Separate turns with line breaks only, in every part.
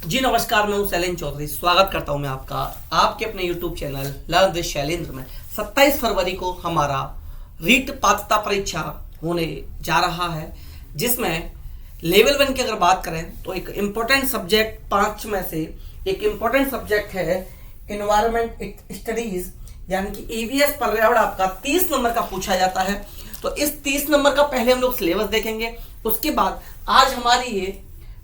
जी नमस्कार, मैं हूं शैलेंद्र चौधरी। स्वागत करता हूं मैं आपका आपके अपने YouTube channel learn with Shailendra में। 27 फरवरी को हमारा रीट पात्रता परीक्षा होने जा रहा है, जिसमें लेवल 1 की अगर बात करें तो एक इम्पोर्टेंट सब्जेक्ट 5 में से एक इम्पोर्टेंट सब्जेक्ट है इन्वायरमेंट स्टडीज, यानी कि ईवीएस पर्यावरण आपका 30 नंबर का पूछा जाता है। तो इस 30 नंबर का पहले हम लोग सिलेबस देखेंगे, उसके बाद आज हमारी ये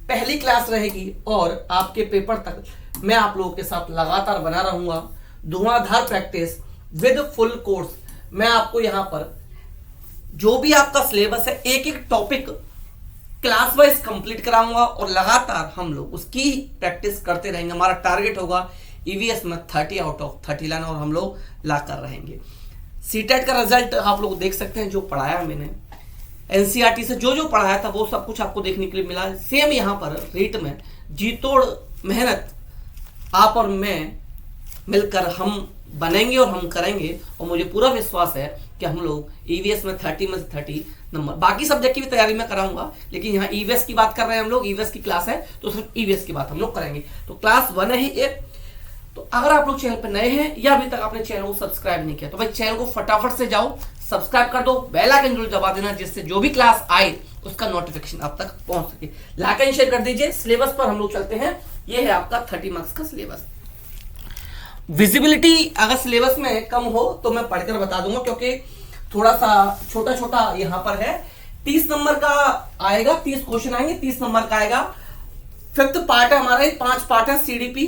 पहली क्लास रहेगी और आपके पेपर तक मैं आप लोगों के साथ लगातार बना रहूंगा। धुआंधार प्रैक्टिस विद फुल कोर्स। मैं आपको यहां पर जो भी आपका सिलेबस है एक एक टॉपिक क्लास वाइज कंप्लीट कराऊंगा और लगातार हम लोग उसकी प्रैक्टिस करते रहेंगे। हमारा टारगेट होगा ईवीएस में 30 आउट ऑफ 30 लाना और हम लोग ला कर रहेंगे। सीटेट का रिजल्ट आप लोग देख सकते हैं, जो पढ़ाया मैंने एनसीईआरटी से जो पढ़ाया था वो सब कुछ आपको देखने के लिए मिला। सेम यहाँ पर रीट में जी तोड़ मेहनत आप और मैं मिलकर हम बनेंगे और हम करेंगे, और मुझे पूरा विश्वास है कि हम लोग ईवीएस में 30 में से 30 नंबर। बाकी सब्जेक्ट की भी तैयारी मैं कराऊंगा, लेकिन यहाँ ईवीएस की बात कर रहे हैं हम लोग। ईवीएस की क्लास है तो सिर्फ ईवीएस की बात हम लोग करेंगे। तो क्लास 1 है एक। तो अगर आप लोग चैनल पर नए हैं या अभी तक आपने चैनल को सब्सक्राइब नहीं किया तो भाई चैनल को फटाफट से जाओ, सब्सक्राइब कर दो, बेल आइकन जरूर दबा देना, जिससे जो भी क्लास आए उसका नोटिफिकेशन आप तक पहुंच सके। लाइक एंड शेयर कर दीजिए। सिलेबस पर हम लोग चलते हैं। ये है आपका 30 मार्क्स का सिलेबस। विजिबिलिटी अगर सिलेबस में कम हो तो मैं पढ़कर बता दूंगा, क्योंकि थोड़ा सा छोटा छोटा यहां पर है। 30 नंबर का आएगा, 30 क्वेश्चन आएंगे, 30 नंबर का आएगा। 5th पार्ट है हमारा, 5 पार्ट है। सीडीपी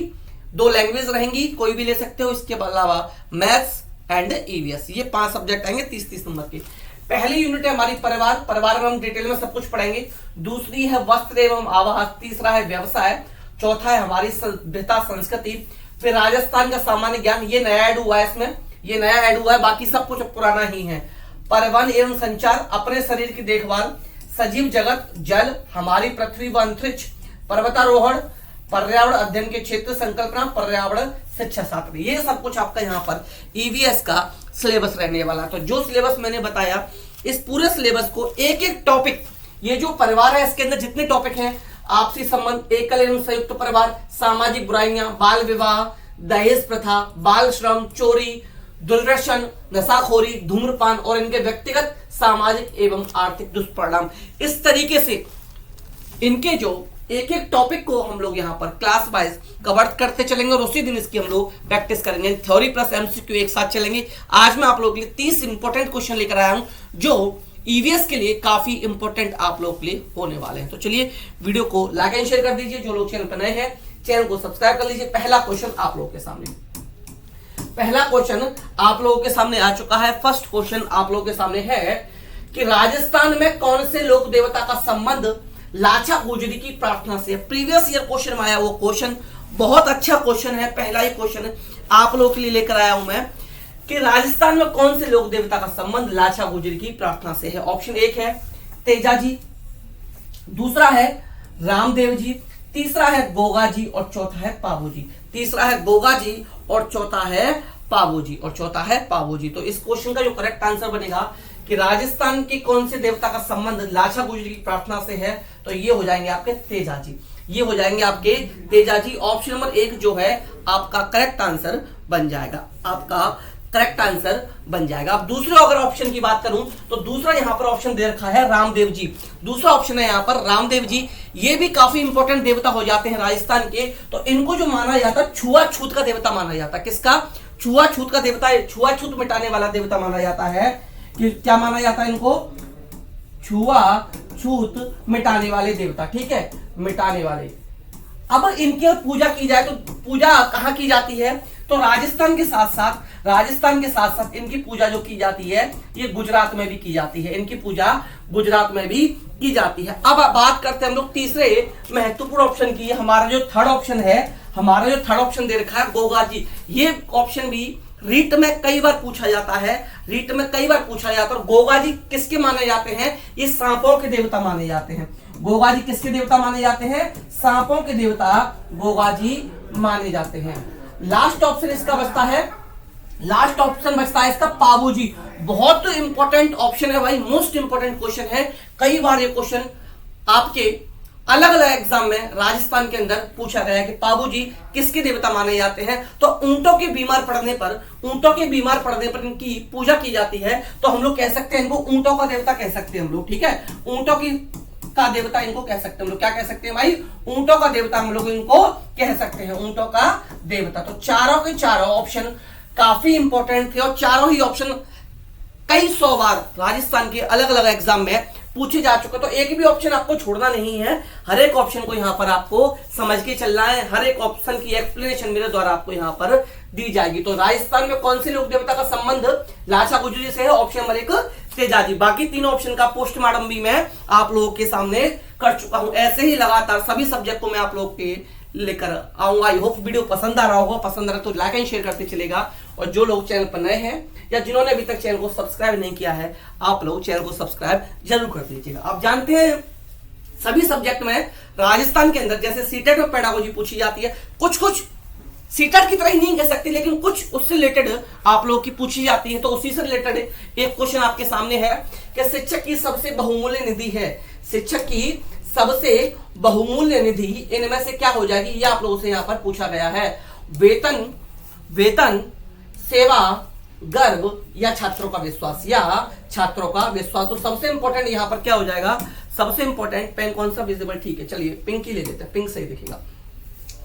2 लैंग्वेज रहेंगी, कोई भी ले सकते हो। इसके अलावा मैथ्स एंड ईवीएस, ये 5 सब्जेक्ट आएंगे 30-30 नंबर के। पहली यूनिट है हमारी परिवार में हम डिटेल में सब कुछ पढ़ेंगे। दूसरी है वस्त्र एवं आवास। तीसरा है व्यवसाय। चौथा है हमारी सभ्यता संस्कृति। फिर राजस्थान का सामान्य ज्ञान, ये नया ऐड हुआ है इसमें, ये नया ऐड हुआ है, बाकी सब कुछ पुराना ही है। परिवहन एवं संचार, अपने शरीर की देखभाल, सजीव जगत, जल, हमारी पृथ्वी व अंतरिक्ष, पर्वतारोहण, पर्यावरण अध्ययन के क्षेत्र, संकल्पना, पर्यावरण शिक्षा शास्त्र, ये सब कुछ आपका यहाँ पर ईवीएस का सिलेबस रहने वाला। तो जो सिलेबस मैंने बताया, इस पूरे सिलेबस को एक एक टॉपिक, ये जो परिवार है इसके अंदर जितने टॉपिक हैं, आपसी संबंध, एकल एवं संयुक्त परिवार, सामाजिक बुराइयां, बाल विवाह, दहेज प्रथा, बाल श्रम, चोरी, दुर्व्यसन, नशाखोरी, धूम्रपान और इनके व्यक्तिगत सामाजिक एवं आर्थिक दुष्परिणाम, इस तरीके से इनके जो एक एक टॉपिक को हम लोग यहाँ पर क्लास वाइज कवर करते चलेंगे और उसी दिन इसकी हम लोग प्रैक्टिस करेंगे। थ्योरी प्लस एमसीक्यू एक साथ चलेंगे। आज मैं आप लोगों के लिए 30 इंपॉर्टेंट क्वेश्चन लेकर आया हूं, जो ईवीएस के लिए काफी इंपॉर्टेंट आप लोग के लिए होने वाले हैं। तो चलिए वीडियो को लाइक एंड शेयर कर दीजिए। जो लोग चैनल पर नए हैं चैनल को सब्सक्राइब कर लीजिए। पहला क्वेश्चन आप लोगों के सामने आ चुका है। फर्स्ट क्वेश्चन आप लोगों के सामने है कि राजस्थान में कौन से लोक देवता का संबंध लाछा गुजरी की प्रार्थना से। प्रीवियस ईयर क्वेश्चन में आया वो क्वेश्चन, बहुत अच्छा क्वेश्चन है। पहला ही क्वेश्चन आप लोगों के लिए लेकर आया हूं मैं कि राजस्थान में कौन से लोक देवता का संबंध लाछा गुजरी की प्रार्थना से है। ऑप्शन 1 है तेजाजी, दूसरा है रामदेव जी, तीसरा है गोगा जी और चौथा है पाबू जी। तीसरा है गोगा जी और चौथा है पाबू जी, तो इस क्वेश्चन का जो करेक्ट आंसर बनेगा कि राजस्थान के कौन से देवता का संबंध लाछा गुजरी की प्रार्थना से है, तो ये हो जाएंगे आपके तेजाजी। ऑप्शन नंबर 1 जो है आपका करेक्ट आंसर बन जाएगा, अब दूसरे अगर ऑप्शन की बात करूं तो दूसरा यहां पर ऑप्शन दे रखा है रामदेव जी। दूसरा ऑप्शन है यहां पर रामदेव जी। ये भी काफी इंपॉर्टेंट देवता हो जाते हैं राजस्थान के। तो इनको जो माना जाता है छुआछूत का देवता माना जाता है। किसका? छुआछूत का देवता, छुआछूत मिटाने वाला देवता माना जाता है। कि क्या माना जाता है इनको? छुआछूत मिटाने वाले देवता, ठीक है, मिटाने वाले। अब इनकी पूजा की जाए तो पूजा कहां की जाती है? तो राजस्थान के साथ साथ इनकी पूजा जो की जाती है ये गुजरात में भी की जाती है। अब बात करते हैं हम लोग तीसरे महत्वपूर्ण ऑप्शन की। हमारा जो थर्ड ऑप्शन दे रखा है गोगा जी। ये ऑप्शन भी रीट में कई बार पूछा जाता है, और गोगा जी किसके माने जाते हैं? ये सांपों के देवता माने जाते हैं। गोगा जी किसके देवता माने जाते हैं? सांपों के देवता गोगा जी माने जाते हैं। लास्ट ऑप्शन बचता है इसका पाबू जी। बहुत इंपॉर्टेंट ऑप्शन है भाई, मोस्ट इंपॉर्टेंट क्वेश्चन है। कई बार ये क्वेश्चन आपके अलग अलग एग्जाम में राजस्थान के अंदर पूछा गया है कि बाबूजी किसके देवता माने जाते हैं। तो ऊंटों के बीमार पड़ने पर इनकी पूजा की जाती है, तो हम लोग कह सकते हैं इनको ऊंटों का देवता कह सकते हैं हम लोग, ठीक है। ऊंटों की का देवता इनको कह सकते हैं हम लोग, क्या कह सकते हैं भाई, ऊंटों का देवता हम लोग इनको कह सकते हैं, ऊंटों का देवता। तो चारों के चारों ऑप्शन काफी इंपॉर्टेंट थे और चारों ही ऑप्शन कई 100 बार राजस्थान के अलग अलग एग्जाम में पूछे जा चुके। तो एक भी ऑप्शन आपको छोड़ना नहीं है, हर एक ऑप्शन को यहाँ पर आपको समझ के चलना है, हर एक ऑप्शन की एक्सप्लेनेशन मेरे द्वारा आपको यहाँ पर दी जाएगी। तो राजस्थान में कौन से लोक देवता का संबंध लाचा गुजरी से है, ऑप्शन नंबर 1 तेजाजी। बाकी तीनों ऑप्शन का पोस्टमार्टम भी मैं आप लोगों के सामने कर चुका हूं। ऐसे ही लगातार सभी सब्जेक्ट को मैं आप लोगों के लेकर आऊंगा। आई होप वीडियो पसंद आ रहा होगा, पसंद आ रहा तो लाइक एंड शेयर करते चलेगा। और जो लोग चैनल पर नए हैं या जिन्होंने अभी तक चैनल को सब्सक्राइब नहीं किया है, आप लोग चैनल को सब्सक्राइब जरूर कर दीजिएगा। आप जानते हैं सभी सब्जेक्ट में राजस्थान के अंदर जैसे सीटेट में पेडागोजी पूछी जाती है, कुछ सीटेट की तरह ही नहीं कह सकती, लेकिन कुछ उससे रिलेटेड आप लोगों की पूछी जाती है। तो उसी से रिलेटेड एक क्वेश्चन आपके सामने है कि शिक्षक की सबसे बहुमूल्य निधि है, शिक्षक की सबसे बहुमूल्य निधि इनमें से क्या हो जाएगी, ये आप लोगों से यहाँ पर पूछा गया है। वेतन, सेवा, गर्व या छात्रों का विश्वास, तो सबसे इंपॉर्टेंट यहाँ पर क्या हो जाएगा, सबसे इंपॉर्टेंट पेन कौन सा विजिबल, ठीक है चलिए पिंक ही ले लेते हैं, पिंक सही दिखेगा,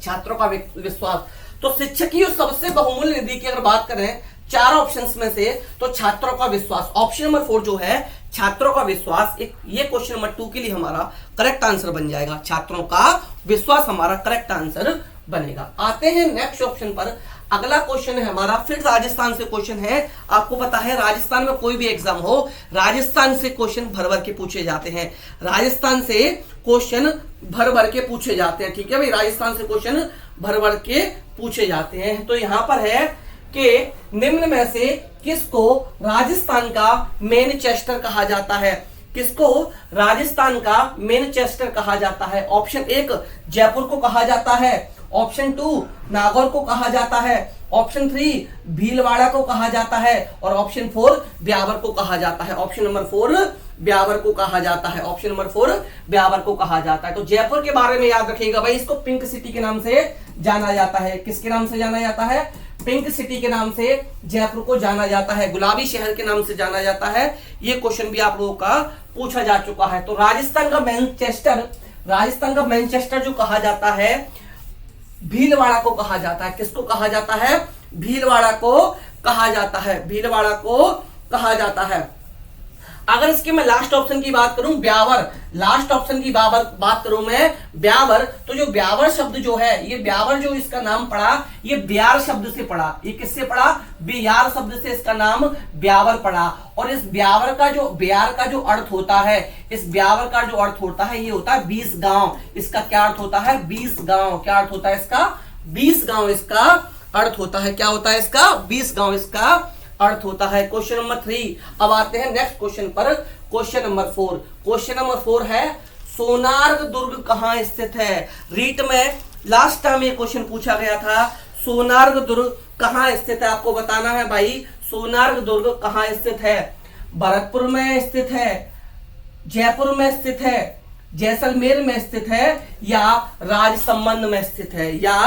छात्रों का विश्वास। तो शिक्षक की सबसे बहुमूल्य निधि की अगर बात करें चार ऑप्शंस में से, तो छात्रों का विश्वास ऑप्शन नंबर 4 जो है छात्रों का विश्वास, ये क्वेश्चन नंबर 2 के लिए हमारा करेक्ट आंसर बन जाएगा। छात्रों का विश्वास हमारा करेक्ट आंसर बनेगा। आते हैं नेक्स्ट ऑप्शन पर। अगला क्वेश्चन है हमारा फिर राजस्थान से क्वेश्चन है। आपको पता है राजस्थान में कोई भी एग्जाम हो, राजस्थान से क्वेश्चन भर भर के पूछे जाते हैं, राजस्थान से क्वेश्चन भर भर के पूछे जाते हैं, ठीक है भाई, राजस्थान से क्वेश्चन भर भर के पूछे जाते हैं। तो यहां पर है कि निम्न में से किसको राजस्थान का मैनचेस्टर कहा जाता है, किसको राजस्थान का मैनचेस्टर कहा जाता है। ऑप्शन 1 जयपुर को कहा जाता है, ऑप्शन 2 नागौर को कहा जाता है, ऑप्शन 3 भीलवाड़ा को कहा जाता है और ऑप्शन 4 ब्यावर को कहा जाता है। ऑप्शन नंबर 4 ब्यावर को कहा जाता है, ऑप्शन नंबर 4 ब्यावर को कहा जाता है। तो जयपुर के बारे में याद रखिएगा भाई, इसको पिंक सिटी के नाम से जाना जाता है। किसके नाम से जाना जाता है, पिंक सिटी के नाम से जयपुर को जाना जाता है, गुलाबी शहर के नाम से जाना जाता है। ये क्वेश्चन भी आप लोगों का पूछा जा चुका है। तो राजस्थान का मैनचेस्टर जो कहा जाता है भीलवाड़ा को कहा जाता है। किसको कहा जाता है, भीलवाड़ा को कहा जाता है, भीलवाड़ा को कहा जाता है। अगर इसके मैं लास्ट ऑप्शन की बात करूं ब्यावर, लास्ट ऑप्शन की बात करूं मैं ब्यावर, तो जो ब्यावर शब्द जो है, ये ब्यावर जो इसका नाम पड़ा, ये ब्यार शब्द से पड़ा। ये किससे पड़ा, बिहार शब्द से इसका नाम ब्यावर पड़ा। और इस ब्यावर का जो अर्थ होता है, इस ब्यावर का जो अर्थ होता है, ये होता है 20 गांव। इसका क्या अर्थ होता है, 20 गांव। क्या अर्थ होता है इसका, 20 गांव इसका अर्थ होता है। क्या होता है इसका, 20 गांव इसका अर्थ होता है। Question number 3। अब आते हैं नेक्स्ट क्वेश्चन पर, क्वेश्चन नंबर 4। क्वेश्चन नंबर 4 है सोनार्ग दुर्ग कहां स्थित है। रीट में लास्ट टाइम ये क्वेश्चन पूछा गया था, सोनार्ग दुर्ग कहां स्थित है, आपको बताना है भाई सोनार्ग दुर्ग कहां स्थित है। भरतपुर में स्थित है, जयपुर में स्थित है, जैसलमेर में स्थित है या राजसमंद में स्थित है, या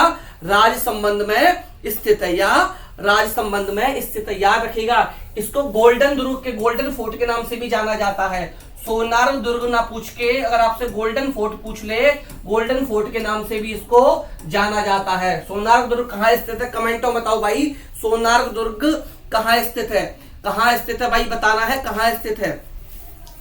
राजसमंद में स्थित है, या राजसमंद में स्थित है। याद रखिएगा इसको गोल्डन दुर्ग के, गोल्डन फोर्ट के नाम से भी जाना जाता है। सोनार्ग दुर्ग ना पूछ के अगर आपसे गोल्डन फोर्ट पूछ ले, गोल्डन फोर्ट के नाम से भी इसको जाना जाता है। सोनार्ग दुर्ग कहां स्थित है, कमेंटों में बताओ भाई, सोनार्ग दुर्ग कहां स्थित है, कहां स्थित है भाई, बताना है कहां स्थित है,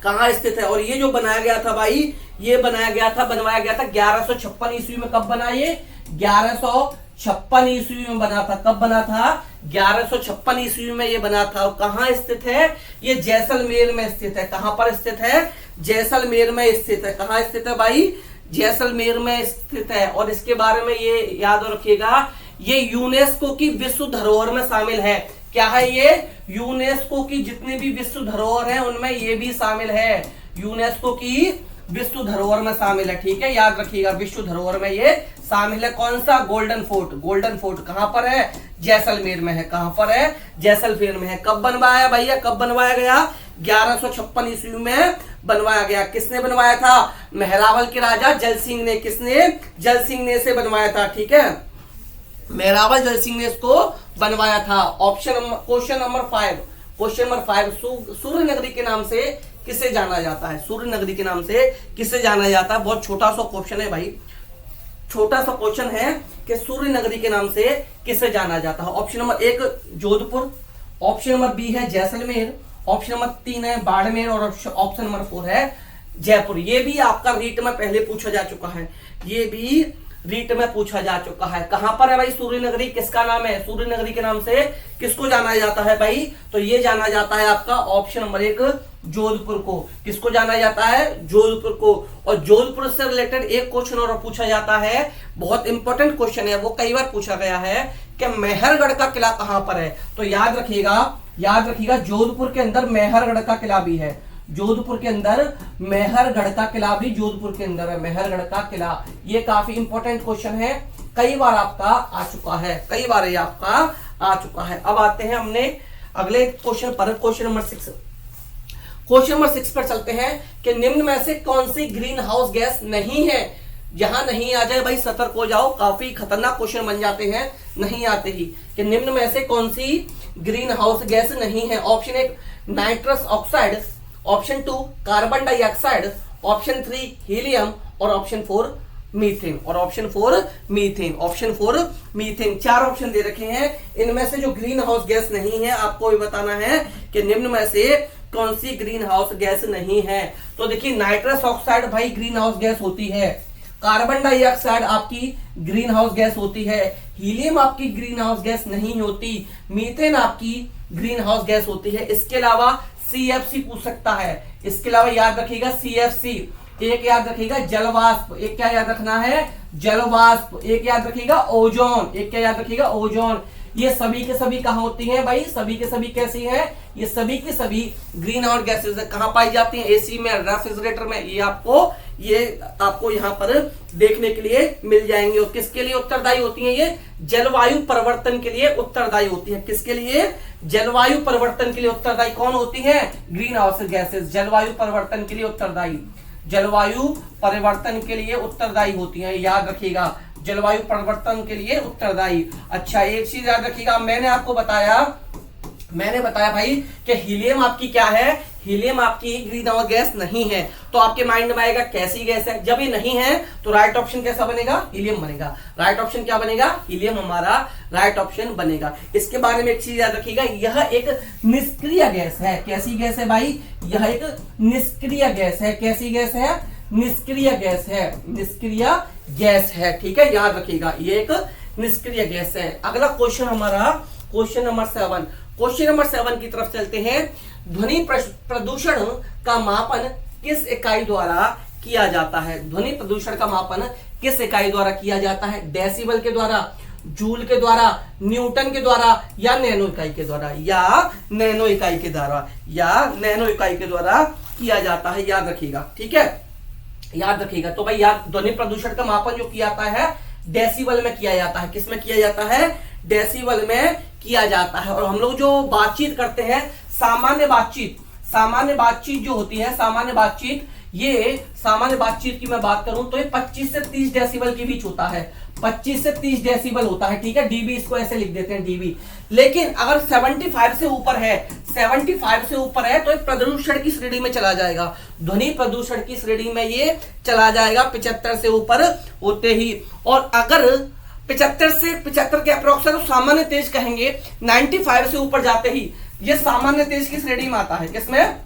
कहां स्थित है। और ये जो बनाया गया था भाई, ये बनवाया गया था 1156 ईस्वी में। कब बना ये, 1156 ईस्वी में बना था। कब बना था, 1156 ईस्वी में ये बना था। और कहां स्थित है, ये जैसलमेर में स्थित है। कहां पर स्थित है, जैसलमेर में स्थित है। कहां स्थित है भाई, जैसलमेर में स्थित है। और इसके बारे में ये याद रखिएगा, ये यूनेस्को की विश्व धरोहर में शामिल है। क्या है ये, यूनेस्को की जितनी भी विश्व धरोहर है उनमें ये भी शामिल है, यूनेस्को की विश्व धरोहर में शामिल है। ठीक है, याद रखिएगा विश्व धरोहर में ये शामिल है। कौन सा, गोल्डन फोर्ट। गोल्डन फोर्ट कहां पर है, जैसलमेर में है। कहां पर है, जैसलमेर में है। कब बनवाया भैया, कब बनवाया गया, 1156 ईस्वी में बनवाया गया। किसने बनवाया था? मेहरावल के राजा जल सिंह ने। किसने? जल सिंह ने इसे बनवाया था। ठीक है, मेहरावल जल सिंह ने इसको बनवाया था। क्वेश्चन नंबर 5 सूर्य नगरी के नाम से किसे जाना जाता है? सूर्य नगरी के नाम से किसे जाना जाता है? बहुत छोटा सा क्वेश्चन है भाई, छोटा सा क्वेश्चन है कि सूर्य नगरी के नाम से किसे जाना जाता है। Option number 1 Jodhpur, option number B है जैसलमेर, ऑप्शन नंबर 3 है बाड़मेर और ऑप्शन नंबर 4 है जयपुर। ये भी आपका रीट में पहले पूछा जा चुका है, ये भी रीट में पूछा जा चुका है। कहां पर है भाई सूर्य नगरी? किसका नाम है? सूर्य नगरी के नाम से किसको जाना जाता है भाई? तो ये जाना जाता है आपका ऑप्शन नंबर 1 जोधपुर को। किसको जाना जाता है? जोधपुर को। और जोधपुर से रिलेटेड एक क्वेश्चन और पूछा जाता है, बहुत इंपॉर्टेंट क्वेश्चन है, वो कई बार पूछा गया है कि मेहरगढ़ का किला कहां पर है? तो याद रखिएगा जोधपुर के अंदर मेहरगढ़ का किला भी है। जोधपुर के अंदर मेहरगढ़ का किला भी जोधपुर के अंदर है, मेहरगढ़ का किला। ये काफी इंपॉर्टेंट क्वेश्चन है, कई बार आपका आ चुका है, कई बार ये आपका आ चुका है। अब आते हैं हमने अगले क्वेश्चन पर, क्वेश्चन नंबर 6 पर चलते हैं कि निम्न में से कौन सी ग्रीन हाउस गैस नहीं है? यहां नहीं आ जाए भाई सतर्क हो जाओ, काफी खतरनाक क्वेश्चन बन जाते हैं नहीं आते ही। कि निम्न में से कौन सी ग्रीन हाउस गैस नहीं है? Option 1 nitrous oxide, option 2 carbon dioxide, option 3 helium और option 4 methane. Option 4 methane. 4 option दे रखे हैं, इनमें से जो ग्रीन हाउस गैस नहीं है आपको भी बताना है कि निम्न में से कौन सी ग्रीन हाउस गैस नहीं है। तो देखिए नाइट्रस ऑक्साइड भाई ग्रीन हाउस गैस होती है, कार्बन डाइऑक्साइड आपकी ग्रीन हाउस गैस होती है, हीलियम आपकी ग्रीन हाउस गैस नहीं होती, मीथेन आपकी ग्रीन हाउस गैस होती है। इसके अलावा CFC पूछ सकता है, इसके अलावा याद रखिएगा CFC, एक याद रखिएगा जलवाष्प, एक क्या याद रखना है? जलवाष्प, एक याद रखिएगा ओजोन, एक क्या याद रखिएगा? ओजोन। ये सभी के सभी कहां होती हैं भाई? सभी के सभी कैसी हैं? ये सभी के सभी ग्रीन हाउस गैसेस कहां पाई जाती हैं? एसी में, रेफ्रिजरेटर में। ये आपको यहाँ पर देखने के लिए मिल जाएंगे। और किसके लिए उत्तरदायी होती हैं? ये जलवायु परिवर्तन के लिए उत्तरदायी होती है। किसके लिए? जलवायु परिवर्तन के लिए उत्तरदायी कौन होती है? ग्रीन हाउस गैसेस जलवायु परिवर्तन के लिए उत्तरदायी, जलवायु परिवर्तन के लिए उत्तरदायी होती हैं, याद रखिएगा, जलवायु परिवर्तन के लिए उत्तरदायी। अच्छा एक चीज याद रखिएगा, मैंने बताया भाई कि हीलियम आपकी क्या है? हीलियम आपकी ग्रीन हाउस गैस नहीं है। तो आपके माइंड में आएगा कैसी गैस है? जब ये नहीं है तो राइट ऑप्शन कैसा बनेगा? हीलियम बनेगा। राइट ऑप्शन क्या बनेगा? हीलियम हमारा राइट ऑप्शन बनेगा। इसके बारे में एक चीज याद रखिएगा, यह एक निष्क्रिय गैस है। कैसी गैस है भाई? यह एक निष्क्रिय गैस है। कैसी गैस है? निष्क्रिय गैस है, निष्क्रिय गैस है। ठीक है, याद रखिएगा ये एक निष्क्रिय गैस है। अगला क्वेश्चन हमारा क्वेश्चन नंबर 7 की तरफ चलते हैं। ध्वनि प्रदूषण का मापन किस इकाई द्वारा किया जाता है? ध्वनि प्रदूषण का मापन किस इकाई द्वारा किया जाता है? डेसिबल के द्वारा, जूल के द्वारा, न्यूटन के द्वारा या नैनो इकाई के द्वारा, नैनो इकाई के द्वारा किया जाता है। याद रखिएगा, ठीक है, याद रखिएगा। तो भाई याद, ध्वनि प्रदूषण का मापन जो किया जाता है डेसिबल में किया जाता है। किस में किया जाता है? डेसिबल में किया जाता है। और हम लोग जो बातचीत करते हैं, सामान्य बातचीत जो होती है, सामान्य बातचीत की मैं बात करूं तो ये 25 से 30 डेसिबल के बीच होता है, 25 से 30 डेसिबल होता है। ठीक है, डीबी इसको ऐसे लिख देते हैं, डीबी। लेकिन अगर 75 से ऊपर है तो ये प्रदूषण की श्रेणी में चला जाएगा, ध्वनि प्रदूषण की श्रेणी में ये चला जाएगा 75 से ऊपर होते ही। और अगर 75 के अप्रोक्स तो सामान्य तेज कहेंगे, 95 से ऊपर जाते ही ये सामान्य तेज की श्रेणी में आता है। किसमें?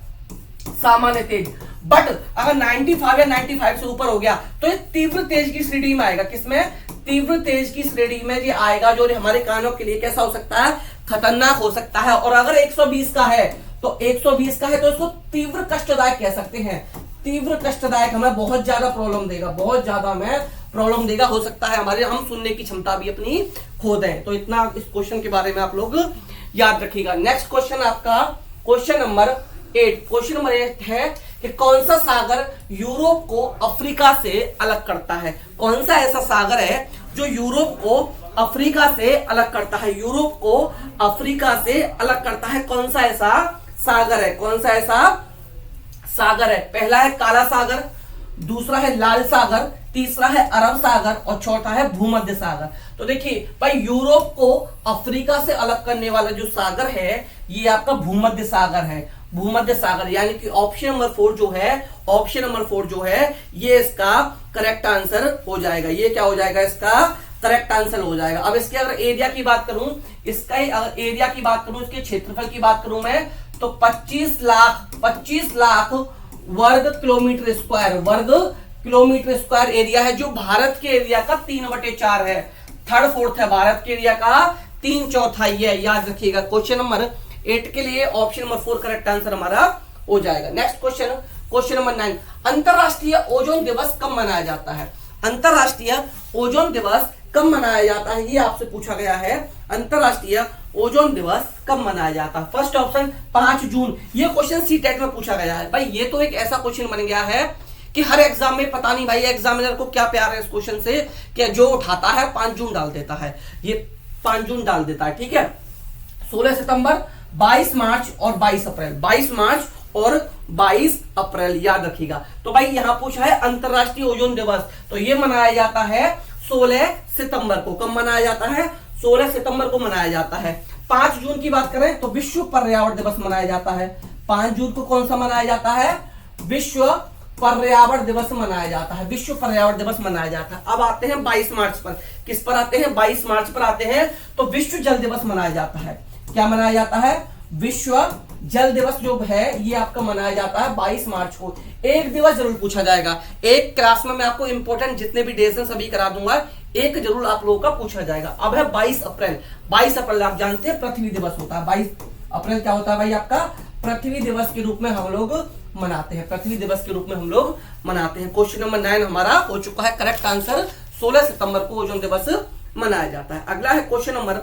सामान्य तेज। बट अगर 95 या 95 से ऊपर हो गया तो ये तीव्र तेज की श्रेणी में आएगा। किसमें? तीव्र तेज की श्रेणी में ये आएगा, जो हमारे कानों के लिए कैसा हो सकता है? खतरनाक हो सकता है। और अगर 120 का है तो इसको तीव्र कष्टदायक कह सकते हैं। तीव्र कष्टदायक हमें बहुत ज्यादा प्रॉब्लम देगा, हो सकता है हमारे हम सुनने की क्षमता भी अपनी खो दें। तो इतना इस क्वेश्चन के बारे में आप लोग याद रखिएगा। नेक्स्ट क्वेश्चन आपका क्वेश्चन नंबर 8 है कि कौन सा सागर यूरोप को अफ्रीका से अलग करता है? कौन सा ऐसा सागर है जो यूरोप को अफ्रीका से अलग करता है? यूरोप को अफ्रीका से अलग करता है, कौन सा ऐसा सागर है? कौन सा ऐसा सागर है। पहला है काला सागर, दूसरा है लाल सागर, तीसरा है अरब सागर और चौथा है भूमध्य सागर। तो देखिए भाई, यूरोप को अफ्रीका से अलग करने वाला जो सागर है ये आपका भूमध्य सागर है। भूमध्य सागर यानी कि ऑप्शन नंबर 4 जो है, ऑप्शन नंबर 4 जो है ये इसका करेक्ट आंसर हो जाएगा। ये क्या हो जाएगा? इसका करेक्ट आंसर हो जाएगा। अब इसके अगर एरिया की बात करूं, इसका अगर एरिया की बात करूं, इसके क्षेत्रफल की बात करूं मैं, तो 25 लाख वर्ग किलोमीटर स्क्वायर एरिया है, जो भारत के एरिया का 3/4 है। 3/4 है भारत के एरिया का, 3/4 है। याद रखिएगा। क्वेश्चन नंबर 8 के लिए ऑप्शन नंबर 4 करेक्ट आंसर हमारा हो जाएगा। नेक्स्ट क्वेश्चन, क्वेश्चन नंबर 9, अंतरराष्ट्रीय ओजोन दिवस कब मनाया जाता है? अंतरराष्ट्रीय ओजोन दिवस कब मनाया जाता है, ये आपसे पूछा गया है। अंतरराष्ट्रीय ओजोन दिवस कब मनाया जाता है? फर्स्ट ऑप्शन 5 जून। ये क्वेश्चन सीटेट में पूछा गया है। भाई ये तो एक ऐसा क्वेश्चन बन गया है कि हर एग्जाम में, पता नहीं भाई एग्जामिनर को क्या प्यार है इस क्वेश्चन से, कि जो उठाता है 5 जून डाल देता है। ये 5 जून डाल देता है, ठीक है। 16 सितंबर, 22 मार्च और 22 अप्रैल। 22 मार्च और 22 अप्रैल याद रखिएगा। तो भाई यहां पूछा है अंतरराष्ट्रीय ओजोन दिवस, तो ये मनाया जाता है 16 सितंबर को। कब मनाया जाता है? 16 सितंबर को मनाया जाता है। 5 जून की बात करें तो विश्व पर्यावरण दिवस मनाया जाता है। 5 जून को कौन सा मनाया जाता है? विश्व पर्यावरण दिवस मनाया जाता है। विश्व पर्यावरण दिवस मनाया जाता है। अब आते हैं 22 मार्च पर। किस पर आते हैं? 22 मार्च पर आते हैं, तो विश्व जल दिवस मनाया जाता है। क्या मनाया जाता है? विश्व जल दिवस जो है ये आपका मनाया जाता है 22 मार्च को। एक दिवस जरूर पूछा जाएगा, एक क्लास में मैं आपको इंपॉर्टेंट जितने भी डेज हैं सभी करा दूंगा, एक जरूर आप लोगों का पूछा जाएगा। अब है 22 अप्रैल। 22 अप्रैल आप जानते हैं पृथ्वी दिवस होता है। 22 अप्रैल क्या होता है भाई? आपका पृथ्वी दिवस के रूप में हम लोग मनाते हैं। पृथ्वी दिवस के रूप में हम लोग मनाते हैं। क्वेश्चन नंबर 9 हमारा हो चुका है करेक्ट आंसर। 16 सितंबर को ओजोन दिवस मनाया जाता है। अगला है क्वेश्चन नंबर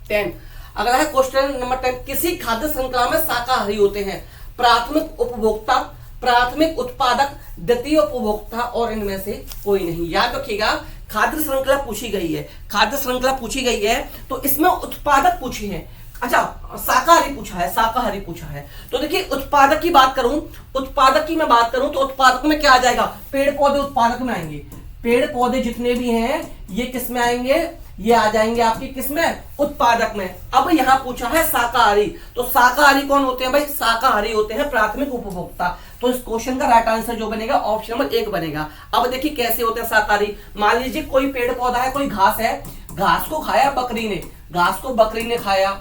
10। अगला है क्वेश्चन नंबर 10, किसी खाद्य श्रृंखला में शाकाहारी होते हैं? प्राथमिक उपभोक्ता, प्राथमिक उत्पादक, द्वितीय उपभोक्ता और इनमें से कोई नहीं। याद रखिएगा, खाद्य श्रृंखला पूछी गई है, खाद्य श्रृंखला पूछी गई है तो इसमें उत्पादक पूछे हैं। अच्छा, शाकाहारी पूछा है, शाकाहारी पूछा है। तो देखिए उत्पादक की बात करूं, उत्पादक की मैं बात करूं तो उत्पादक में क्या आ जाएगा? पेड़ पौधे उत्पादक में आएंगे। पेड़ पौधे जितने भी हैं ये किस में आएंगे? ये आ जाएंगे आपकी किसमें? उत्पादक में। अब यहां पूछा है शाकाहारी, तो शाकाहारी कौन होते हैं भाई? शाकाहारी होते हैं प्राथमिक उपभोक्ता। तो इस क्वेश्चन का राइट आंसर जो बनेगा ऑप्शन नंबर 1 बनेगा। अब देखिए कैसे होते हैं शाकाहारी। मान लीजिए कोई पेड़ पौधा है, कोई घास है, घास को खाया बकरी ने, घास को बकरी ने खाया,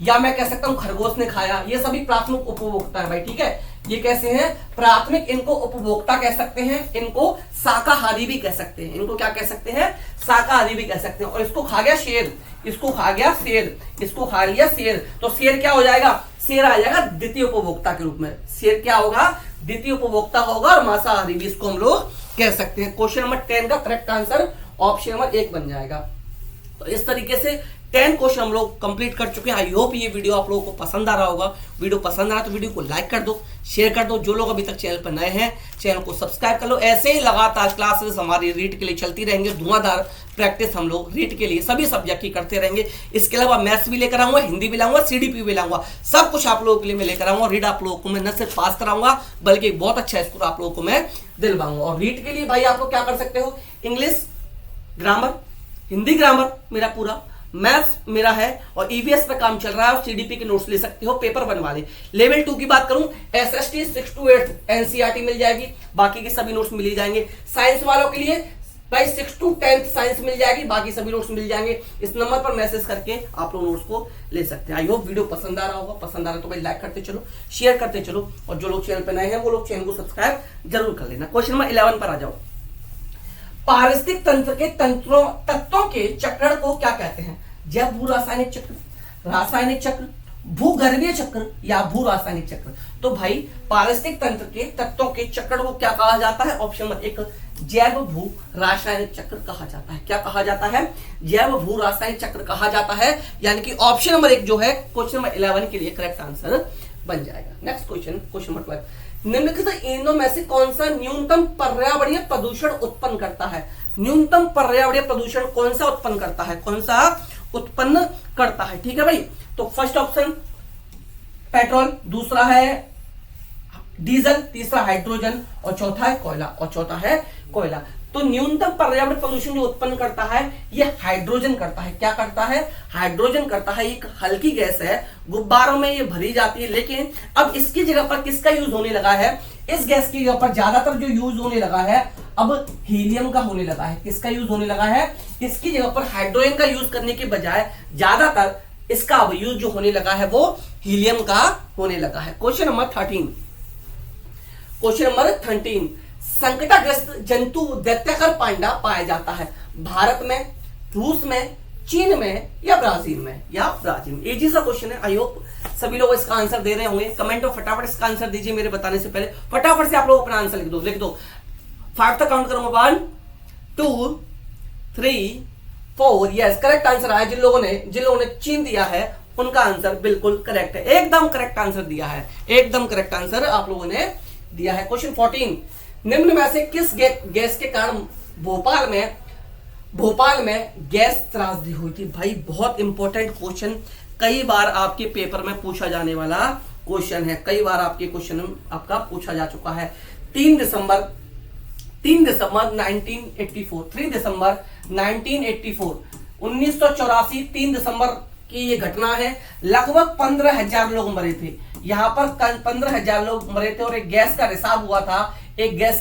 या मैं कह सकता हूं खरगोश ने खाया, ये सभी प्राथमिक उपभोक्ता है भाई, ठीक है। ये कैसे हैं? प्राथमिक। इनको उपभोक्ता कह सकते हैं, इनको शाकाहारी भी कह सकते हैं। इनको क्या कह सकते हैं? शाकाहारी भी कह सकते हैं। और इसको खा गया शेर, इसको खा गया शेर, इसको खा लिया शेर, तो शेर क्या हो जाएगा? शेर आ जाएगा द्वितीय उपभोक्ता के रूप में। शेर क्या होगा? द्वितीय उपभोक्ता होगा। और मांसाहारी भी इसको हम लोग कह सकते हैं। क्वेश्चन नंबर 10 का करेक्ट आंसर ऑप्शन नंबर 1 बन जाएगा। तो इस तरीके से 10 क्वेश्चन हम लोग कंप्लीट कर चुके हैं। आई होप ये वीडियो आप लोगों को पसंद आ रहा होगा। वीडियो पसंद आ रहा तो वीडियो को लाइक कर दो, शेयर कर दो। जो लोग अभी तक चैनल पर नए हैं चैनल को सब्सक्राइब कर लो। ऐसे ही लगातार क्लासेस हमारी रीट के लिए चलती रहेंगे। धुआंधार प्रैक्टिस हम लोग रीट के लिए सभी सब्जेक्ट की करते रहेंगे। इसके अलावा मैथ्स भी लेकर आऊंगा, हिंदी भी लाऊंगा, सीडीपी भी लाऊंगा। सब कुछ आप लोगों के लिए मैं लेकर आऊंगा। रीट आप लोगों को मैं न सिर्फ पास कराऊंगा बल्कि बहुत अच्छा स्कोर आप लोगों को मैं दिलवाऊंगा। और रीट के लिए भाई आप लोग क्या कर सकते हो? इंग्लिश ग्रामर, हिंदी ग्रामर मेरा पूरा, मैथ्स मेरा है और ईवीएस पे काम चल रहा है। और सीडीपी के नोट्स ले सकते हो, पेपर बनवा ले। लेवल 2 की बात करूं, एसएसटी 6 to 8 एनसीईआरटी मिल जाएगी, बाकी के सभी नोट्स मिल जाएंगे। साइंस वालों के लिए भाई 6 to 10 साइंस मिल जाएगी, बाकी सभी नोट्स मिल जाएंगे। इस नंबर पर मैसेज करके आप लोग नोट्स को ले सकते हैं। आई होप वीडियो पसंद आ रहा होगा। पसंद आ रहा तो भाई लाइक करते चलो, शेयर करते चलो, और जो लोग चैनल पर नए हैं वो लोग चैनल को सब्सक्राइब जरूर कर लेना। क्वेश्चन नंबर 11 पर आ जाओ। पारिस्थितिक तंत्र के तत्वों के चक्रण को क्या कहते हैं? जैव भू रासायनिक चक्र, रासायनिक चक्र, भूगर्भीय चक्र या भू रासायनिक चक्र। तो भाई पारिस्थितिक तंत्र के तत्वों के चक्र को क्या कहा जाता है? ऑप्शन नंबर 1 जैव भू रासायनिक चक्र कहा जाता है। क्या कहा जाता है? जैव भू रासायनिक चक्र कहा जाता है। यानी कि ऑप्शन नंबर 1 जो है क्वेश्चन नंबर 11 के लिए करेक्ट आंसर बन जाएगा। नेक्स्ट क्वेश्चन, क्वेश्चन नंबर 12, निम्नलिखित इनों में से कौन सा न्यूनतम पर्यावरणीय प्रदूषण उत्पन्न करता है? न्यूनतम पर्यावरणीय प्रदूषण कौन सा उत्पन्न करता है? कौन सा उत्पन्न करता है? ठीक है भाई। तो फर्स्ट ऑप्शन पेट्रोल, दूसरा है डीजल, तीसरा हाइड्रोजन और चौथा है कोयला, तो न्यूनतम पर्यावरण प्रदूषण जो उत्पन्न करता है ये हाइड्रोजन करता है। क्या करता है? हाइड्रोजन करता है। एक हल्की गैस है, गुब्बारों में ये भरी जाती है, लेकिन अब इसकी जगह पर किसका यूज होने लगा है? इस गैस की जगह पर ज्यादातर जो यूज होने लगा है अब हीलियम का होने लगा है। किसका यूज होने लगा है? इसकी जगह पर हाइड्रोजन का यूज करने के बजाय ज्यादातर इसका अब यूज जो होने लगा है वो हीलियम का होने लगा है। क्वेश्चन नंबर 13, संकटग्रस्त जंतु दैत्याकार पांडा पाया जाता है भारत में, रूस में, चीन में या ब्राजील में? इजी सा क्वेश्चन है। आई होप सभी लोग इसका आंसर दे रहे होंगे। कमेंट में फटाफट इसका आंसर दीजिए मेरे बताने से पहले। फटाफट से आप लोग अपना आंसर लिख दो। 5 तक काउंट करूंगा। 1 2 3 4। यस, करेक्ट आंसर आया। जिन लोगों ने चीन दिया है उनका आंसर बिल्कुल करेक्ट है। एकदम करेक्ट आंसर दिया है, एकदम करेक्ट आंसर आप लोगों ने दिया है। क्वेश्चन 14, निम्न में से किस गैस के कारण भोपाल में गैस त्रासदी हुई थी? भाई बहुत इंपॉर्टेंट क्वेश्चन, कई बार आपके पेपर में पूछा जाने वाला क्वेश्चन है, कई बार आपके क्वेश्चन आपका पूछा जा चुका है। 3 दिसंबर 1984, 3 दिसंबर 1984, 1984, 3 दिसंबर की ये घटना है। लगभग 15,000 लोग मरे थे यहाँ पर, 15,000 लोग मरे थे और एक गैस का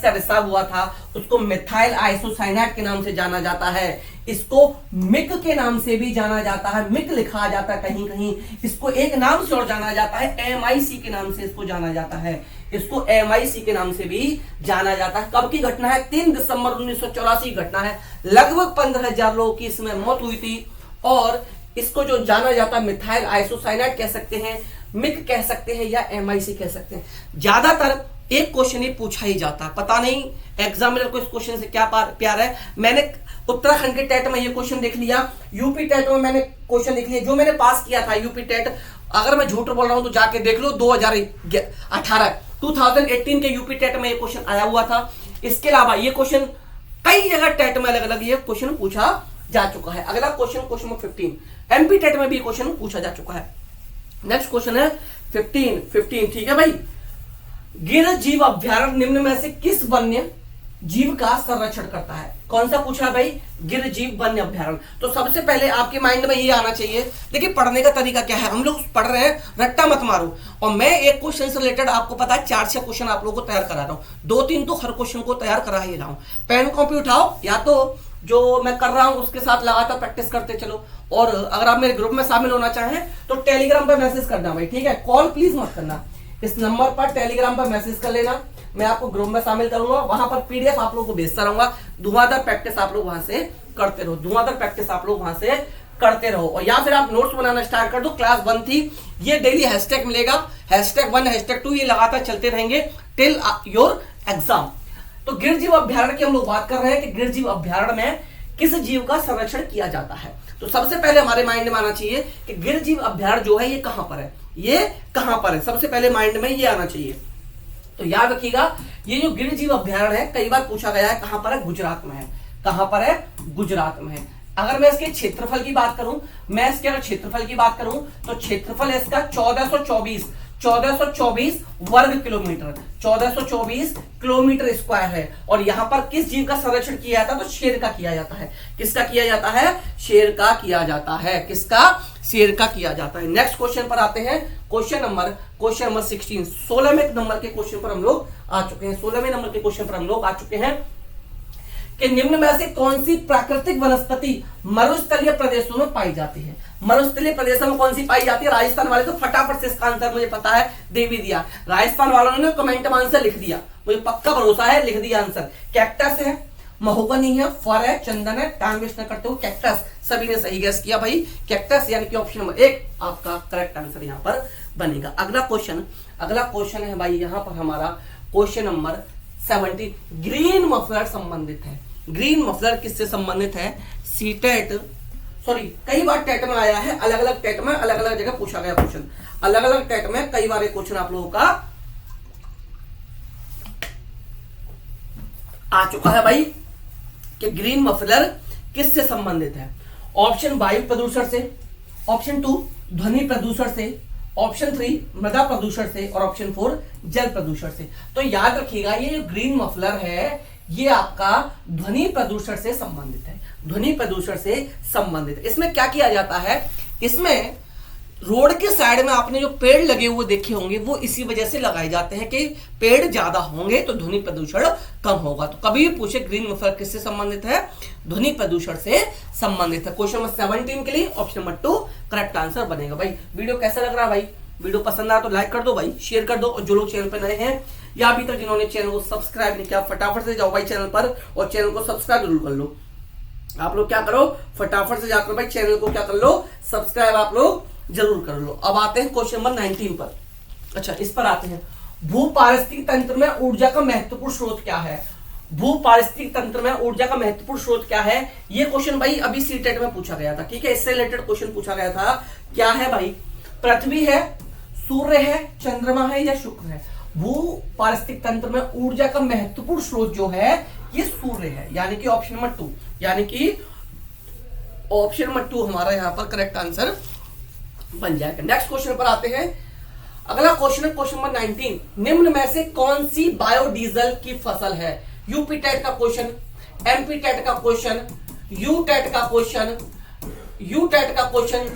रिसाव हुआ था, उसको मिथाइल आइसोसाइनेट के नाम से जाना जाता है। इसको मिक के नाम से भी जाना जाता है, मिक लिखा जाता है कहीं कहीं। इसको एक नाम से और जाना जाता है, MIC के नाम से इसको जाना जाता है, इसको MIC के नाम से भी जाना जाता है। कब की घटना है? 3 दिसंबर 1984 घटना है। लगभग 15,000 लोगों की इसमें मौत हुई थी और इसको जो जाना जाता है मिथाइल आइसोसाइनेट कह सकते हैं, मिक कह सकते हैं या MIC कह सकते हैं। ज्यादातर एक क्वेश्चन ही पूछा ही जाता है, पता नहीं एग्जामिनर को इस क्वेश्चन से क्या प्यार है। मैंने उत्तराखंड के टेट में ये क्वेश्चन देख लिया, यूपी टेट में मैंने क्वेश्चन देख लिया, जो मैंने पास किया था यूपी टेट। अगर मैं झूठ बोल रहा हूं तो जाके देख लो, 2018 के यूपी टेट में ये क्वेश्चन आया हुआ था। इसके अलावा ये क्वेश्चन कई जगह टेट में अलग अलग ये क्वेश्चन पूछा जा चुका है। अगला क्वेश्चन नंबर 15, MP टेट में भी क्वेश्चन पूछा जा चुका है। नेक्स्ट क्वेश्चन है 15, ठीक है भाई। गिर जीव अभ्यारण्य निम्न में से किस वन्य जीव का संरक्षण करता है? कौन सा पूछा है भाई? गिर जीव वन्य अभ्यारण्य। तो सबसे पहले आपके माइंड में ये आना चाहिए, देखिए पढ़ने का तरीका क्या है, हम लोग पढ़ रहे हैं, रट्टा मत मारो। और मैं एक क्वेश्चन से रिलेटेड आपको पता है 4-6 क्वेश्चन आप लोगों को तैयार करा रहा हूं, 2-3 तो हर क्वेश्चन को तैयार करा ही रहा हूं। पेन कॉपी उठाओ, या तो जो मैं कर रहा हूं उसके साथ लगातार प्रैक्टिस करते चलो। और अगर आप मेरे ग्रुप में शामिल होना चाहें तो टेलीग्राम पर मैसेज करना भाई, ठीक है? कॉल प्लीज मत करना, इस नंबर पर टेलीग्राम पर मैसेज कर लेना, मैं आपको ग्रुप में शामिल करूंगा। वहां पर PDF आप लोगों को भेजता रहूंगा। धुआंधार प्रैक्टिस आप लोग वहां से करते रहो, और या फिर आप नोट्स बनाना स्टार्ट कर दो। क्लास 1 थी, ये डेली हैशटैग मिलेगा, #1 #2, ये लगातार चलते रहेंगे टिल योर एग्जाम। तो गिर जीव अभ्यारण्य की हम लोग बात कर रहे हैं कि गिर जीव अभ्यारण्य में किस जीव का संरक्षण किया जाता है। तो सबसे पहले हमारे माइंड में आना चाहिए कि गिर जीव अभ्यारण्य जो है ये कहां पर है, सबसे पहले माइंड में ये आना चाहिए। तो याद रखिएगा, ये जो गिर जीव अभ्यारण्य है कई बार पूछा गया है, कहां पर है? गुजरात में है। कहां पर है? गुजरात में है। अगर मैं इसके क्षेत्रफल की बात करूं, तो क्षेत्रफल है इसका 1424 वर्ग किलोमीटर, 1424 किलोमीटर स्क्वायर है। और यहां पर किस जीव का संरक्षण किया जाता है? तो शेर का किया जाता है। किसका किया जाता है? शेर का किया जाता है। किसका? शेर का किया जाता है। नेक्स्ट क्वेश्चन पर आते हैं, क्वेश्चन नंबर 16, 16वें नंबर के क्वेश्चन पर हम लोग आ चुके हैं। 16वें नंबर के क्वेश्चन पर हम लोग आ चुके हैं कि निम्न में से कौन सी प्राकृतिक वनस्पति मरुस्थलीय प्रदेशों में पाई जाती है? मरुस्थलीय प्रदेशों में कौन सी पाई जाती है? राजस्थान वाले तो फटाफट से इसका आंसर मुझे पता है, दे भी दिया। राजस्थान वालों ने कमेंट में आंसर लिख दिया, मुझे पक्का भरोसा है, लिख दिया आंसर। कैक्टस है, महोगनी है, फर है, चंदन है। टाइम वेस्ट न करते हो, कैक्टस। सभी ने सही गैस किया भाई, कैक्टस, यानी कि ऑप्शन नंबर 1 आपका करेक्ट आंसर यहां पर बनेगा। अगला क्वेश्चन है भाई यहां पर हमारा क्वेश्चन नंबर 17, ग्रीन मफलर संबंधित है। ग्रीन मफलर किससे संबंधित है? कई बार टेट में आया है, अलग अलग टेट में अलग अलग जगह पूछा गया क्वेश्चन, अलग अलग टेट में कई बार क्वेश्चन आप लोगों का आ चुका है भाई कि ग्रीन मफलर किससे संबंधित है। ऑप्शन वायु प्रदूषण से, ऑप्शन 2 ध्वनि प्रदूषण से, ऑप्शन 3 मृदा प्रदूषण से और ऑप्शन 4 जल प्रदूषण से। तो याद रखिएगा ये जो ग्रीन मफलर है ये आपका ध्वनि प्रदूषण से संबंधित है, ध्वनि प्रदूषण से संबंधित है। इसमें क्या किया जाता है, इसमें रोड के साइड में आपने जो पेड़ लगे हुए देखे होंगे वो इसी वजह से लगाए जाते हैं कि पेड़ ज्यादा होंगे तो ध्वनि प्रदूषण कम होगा। तो कभी भी पूछे ग्रीन मफलर किससे संबंधित है, ध्वनि प्रदूषण से संबंधित है। क्वेश्चन नंबर 17 के लिए ऑप्शन नंबर 2 करेक्ट आंसर बनेगा। भाई वीडियो कैसा लग रहा है भाई, वीडियो पसंद आया तो लाइक कर दो भाई, शेयर कर दो, और जो लोग चैनल पर नए हैं या अभी तक जिन्होंने चैनल को सब्सक्राइब नहीं किया फटाफट से जाओ भाई चैनल पर और चैनल को सब्सक्राइब जरूर कर लो। आप लोग क्या करो, फटाफट से जाकर भाई चैनल को क्या कर लो, सब्सक्राइब आप लोग जरूर कर लो। अब आते हैं क्वेश्चन नंबर 19 पर। अच्छा इस पर आते हैं, भू पारिस्थितिक तंत्र में ऊर्जा का महत्वपूर्ण स्रोत क्या है। भू पारिस्थितिक तंत्र में ऊर्जा का महत्वपूर्ण स्रोत क्या है, ये क्वेश्चन भाई अभी सीटेट में पूछा गया था, ठीक है, इससे रिलेटेड क्वेश्चन पूछा गया था। क्या है भाई, पृथ्वी है, सूर्य है, चंद्रमा है या शुक्र है। भू पारिस्थितिक तंत्र में ऊर्जा का महत्वपूर्ण स्रोत जो है ये सूर्य है, यानी कि ऑप्शन नंबर 2, यानी कि ऑप्शन नंबर 2 हमारा यहां पर करेक्ट आंसर बन जाएगा। नेक्स्ट क्वेश्चन पर आते हैं। अगला क्वेश्चन है क्वेश्चन नंबर 19, निम्न में से कौन सी बायोडीजल की फसल है। यूपी टेट का क्वेश्चन, एमपी टेट का क्वेश्चन, यू टेट का क्वेश्चन, यू टेट का क्वेश्चन,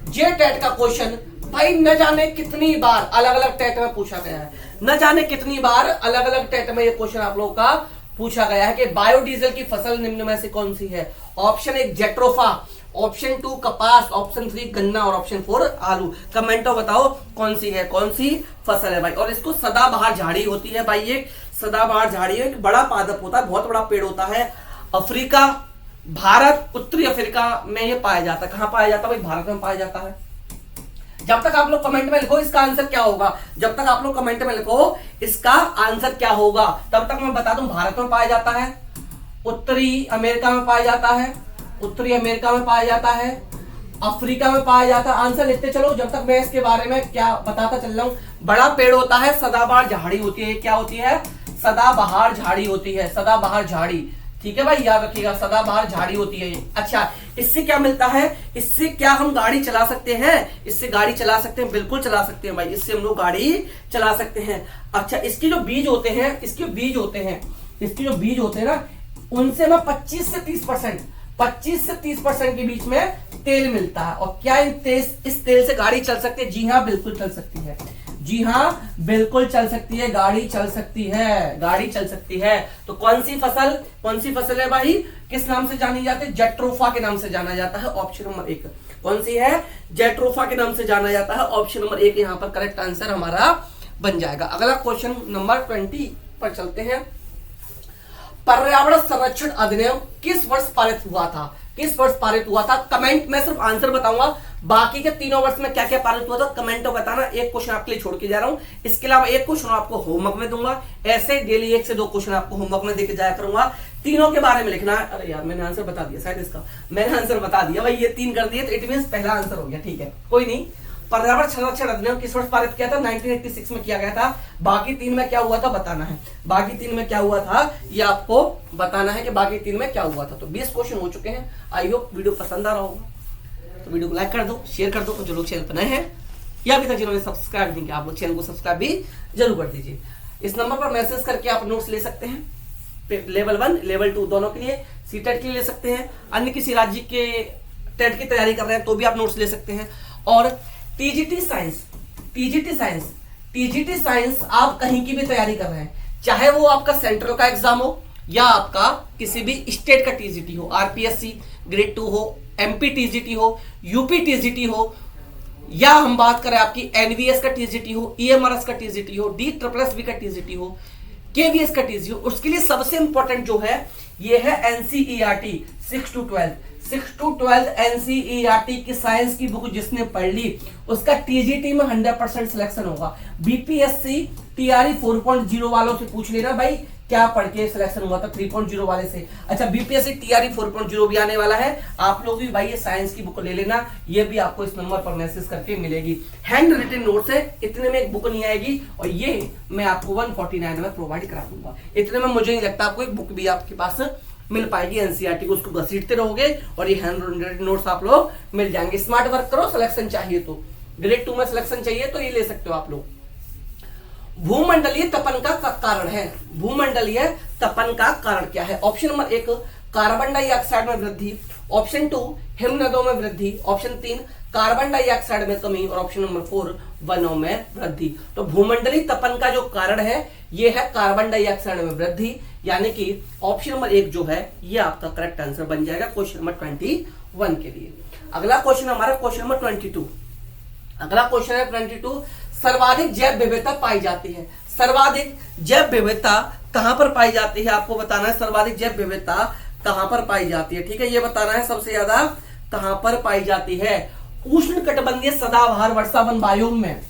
जे टेट का क्वेश्चन। भाई न जाने कितनी बार अलग अलग टेट में पूछा गया है, न जाने कितनी बार अलग अलग टेट में ये क्वेश्चन आप लोगों का पूछा गया है कि बायोडीजल की फसल निम्न में से कौन सी है। ऑप्शन 1 जेट्रोफा, ऑप्शन 2 कपास, ऑप्शन 3 गन्ना और ऑप्शन 4 आलू। कमेंटो बताओ कौन सी है, कौन सी फसल है भाई। और इसको सदाबहार झाड़ी होती है भाई, ये सदाबहार झाड़ी है, एक बड़ा पादप होता है, बहुत बड़ा पेड़ होता है। अफ्रीका, भारत, उत्तरी अफ्रीका में ये पाया जाता है। कहां पाया जाता है भाई, भारत में पाया जाता है। जब तक आप लोग कमेंट में लिखो इसका आंसर क्या होगा, जब तक आप लोग कमेंट में लिखो इसका आंसर क्या होगा तब तक मैं बता दूं भारत में पाया जाता है, उत्तरी अमेरिका में पाया जाता है, उत्तरी अमेरिका में पाया जाता है, अफ्रीका में पाया जाता है। आंसर लिखते चलो जब तक मैं इसके बारे में क्या बताता चल रहा हूं। बड़ा पेड़ होता है, सदाबहार झाड़ी होती है। क्या होती है, सदाबहार झाड़ी होती है, सदाबहार झाड़ी, ठीक है भाई याद रखिएगा, सदाबहार झाड़ी होती है ये। अच्छा इससे क्या मिलता है, इससे क्या हम गाड़ी चला सकते हैं, इससे गाड़ी चला सकते हैं, बिल्कुल चला सकते हैं भाई, इससे हम लोग गाड़ी चला सकते हैं। अच्छा इसके जो बीज होते हैं, इसके बीज होते हैं, इसके जो बीज होते हैं ना, उनसे मैं 25 से 30% के बीच में तेल मिलता है। और क्या इस तेल से गाड़ी चल सकती है, जी हाँ बिल्कुल चल सकती है, जी हाँ बिल्कुल चल सकती है, गाड़ी चल सकती है, गाड़ी चल सकती है। तो कौन सी फसल है भाई, किस नाम से जानी जाती है, जेट्रोफा के नाम से जाना जाता है। ऑप्शन नंबर 1 कौन सी है, जेट्रोफा के नाम से जाना जाता है। ऑप्शन नंबर 1 यहाँ पर करेक्ट आंसर हमारा बन जाएगा। अगला क्वेश्चन नंबर 20 पर चलते हैं। पर्यावरण संरक्षण अधिनियम किस वर्ष पारित हुआ था, किस वर्ष पारित हुआ था। कमेंट में सिर्फ आंसर बताऊंगा, बाकी के तीनों वर्ष में क्या क्या पारित हुआ था कमेंट में बताना। एक क्वेश्चन आपके लिए छोड़ के जा रहा हूं, इसके अलावा एक क्वेश्चन आपको होमवर्क में दूंगा, ऐसे डेली 1 से 2 क्वेश्चन आपको होमवर्क में देके जाया करूंगा। तीनों के बारे में लिखना है। अरे यार मैंने आंसर बता दिया, शायद इसका मैंने आंसर बता दिया भाई, ये 3 कर दिए तो इट मींस पहला आंसर हो गया, ठीक है कोई नहीं। पर्यावरण संरक्षण अधिनियम किस वर्ष पारित किया था, 1986 में किया गया था। बाकी 3 में क्या हुआ था बताना है, बाकी 3 में क्या हुआ था ये आपको बताना है कि बाकी 3 में क्या हुआ था। तो 20 क्वेश्चन हो चुके हैं। आई होप वीडियो पसंद आ रहा होगा, तो वीडियो को लाइक कर दो, शेयर कर दो, और जो लोग चैनल पर नए हैं या अभी तक जिन्होंने सब्सक्राइब नहीं किया आप लोग चैनल को सब्सक्राइब भी जरूर कर दीजिए। इस नंबर पर मैसेज करके आप नोट्स ले सकते हैं, लेवल 1 लेवल 2 दोनों के लिए, सीटेट के लिए ले सकते हैं, अन्य किसी राज्य के टेट की तैयारी कर रहे हैं तो भी आप नोट्स ले सकते हैं। और टीजीटी साइंस आप कहीं की भी तैयारी कर रहे हैं, चाहे वो आपका सेंट्रल का एग्जाम हो या आपका किसी भी स्टेट का टीजीटी हो, आरपीएससी ग्रेड 2 हो, एमपी टीजीटी हो, यूपी टीजीटी हो, या हम बात करें आपकी एनवीएस का टीजीटी हो, ईएमआरएस का टीजीटी हो, DSSB का टीजीटी हो, केवीएस का टीजीटी हो, उसके लिए सबसे इंपॉर्टेंट जो है ये है एनसीईआरटी 6 to 12 एनसीईआरटी की साइंस की बुक जिसने पढ़ ली उसका टीजीटी में 100% सिलेक्शन होगा। बीपीएससी टीआरई 4.0 वालों से पूछ लेना भाई क्या पढ़ के सिलेक्शन हुआ था 3.0 वाले से। अच्छा बीपीएससी टीआरई 4.0 भी आने वाला है, आप लोग भी भाई ये साइंस की बुक ले लेना, ये भी आपको इस नंबर पर मैसेज करके मिलेगी। हैंड रिटन नोट्स है, इतने में एक बुक नहीं आएगी और ये मैं आपको 149 में प्रोवाइड करा दूंगा। इतने में मुझे नहीं लगता आपको एक बुक भी आपके पास मिल पाएगी एनसीईआरटी को, उसको घसीटते रहोगे और ये हैंड रिटन नोट्स आप लोग मिल जाएंगे। स्मार्ट वर्क करो, सिलेक्शन चाहिए तो ग्रेड 2 में सिलेक्शन चाहिए तो ये ले सकते हो आप लोग। भूमंडलीय तपन का कारण है, भूमंडलीय तपन का कारण क्या है? ऑप्शन नंबर 1 कार्बन डाइऑक्साइड में वृद्धि, ऑप्शन 2 हिमनदों में वृद्धि, ऑप्शन 3 कार्बन डाइऑक्साइड में कमी और ऑप्शन नंबर 4 वनों में वृद्धि। तो भूमंडलीय तपन का जो कारण है ये है कार्बन डाइऑक्साइड में वृद्धि, यानी कि ऑप्शन नंबर 1 जो है ये आपका करेक्ट आंसर बन जाएगा क्वेश्चन नंबर 21 के लिए। अगला क्वेश्चन हमारा क्वेश्चन नंबर 22। अगला क्वेश्चन है 22, सर्वाधिक जैव विविधता पाई जाती है। सर्वाधिक जैव विविधता कहां पर पाई जाती है आपको बताना है। सर्वाधिक जैव विविधता कहां पर पाई जाती है, ठीक है, ये बताना है सबसे ज्यादा कहां पर पाई जाती है। उष्ण कटिबंधीय सदाबहार वर्षा वन बायोम में,